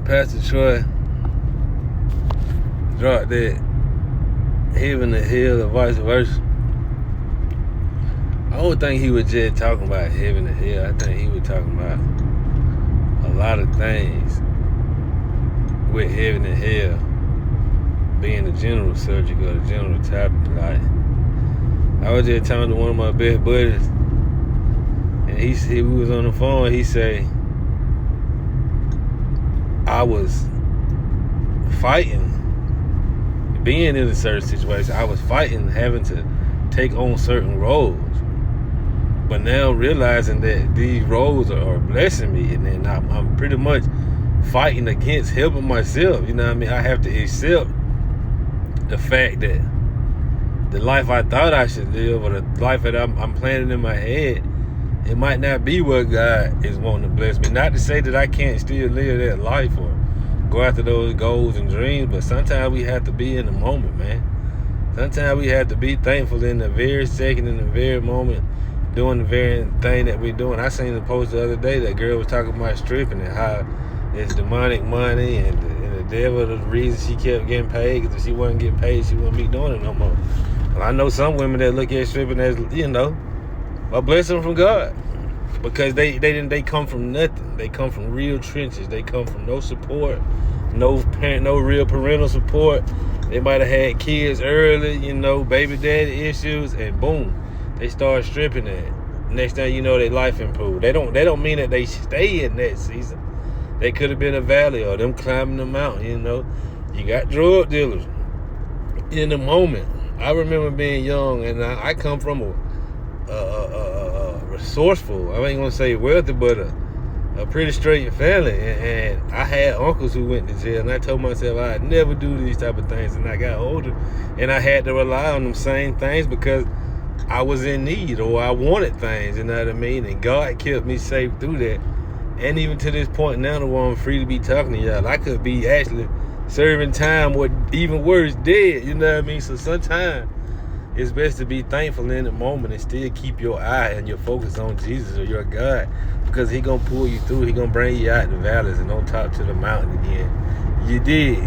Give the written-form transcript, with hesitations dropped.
when Pastor Troy dropped that heaven and hell or vice versa, I don't think he was just talking about heaven and hell. I think he was talking about a lot of things with heaven and hell being the general subject or the general topic. Like, I was just talking to one of my best buddies, and we was on the phone. He say, I was fighting being in a certain situation. I was fighting having to take on certain roles, but now realizing that these roles are blessing me, and then I'm pretty much fighting against helping myself. You know what I mean? I have to accept the fact that the life I thought I should live, or the life that I'm planning in my head, it might not be what God is wanting to bless me. Not to say that I can't still live that life or go after those goals and dreams, but sometimes we have to be in the moment, man. Sometimes we have to be thankful in the very second, in the very moment, doing the very thing that we're doing. I seen a post the other day that girl was talking about stripping and how it's demonic money and the devil, the reason she kept getting paid, because if she wasn't getting paid, she wouldn't be doing it no more. Well, I know some women that look at stripping as, a blessing from God, because they come from nothing. They come from real trenches. They come from no support, no real parental support. They might have had kids early, baby daddy issues, and boom, they start stripping it. Next thing you know, their life improved. They don't mean that they stay in that season. They could have been a valley or them climbing the mountain. You got drug dealers in the moment. I remember being young, and I come from a resourceful, I ain't gonna say wealthy, but a pretty straight family, and I had uncles who went to jail, and I told myself I'd never do these type of things. And I got older, and I had to rely on them same things because I was in need, or I wanted things, you know what I mean? And God kept me safe through that. And even to this point now, where I'm free to be talking to y'all, I could be actually serving time, or even worse, dead, you know what I mean? So sometimes it's best to be thankful in the moment and still keep your eye and your focus on Jesus or your God, because he gonna pull you through. He gonna bring you out the valleys and on top to the mountain again. You did.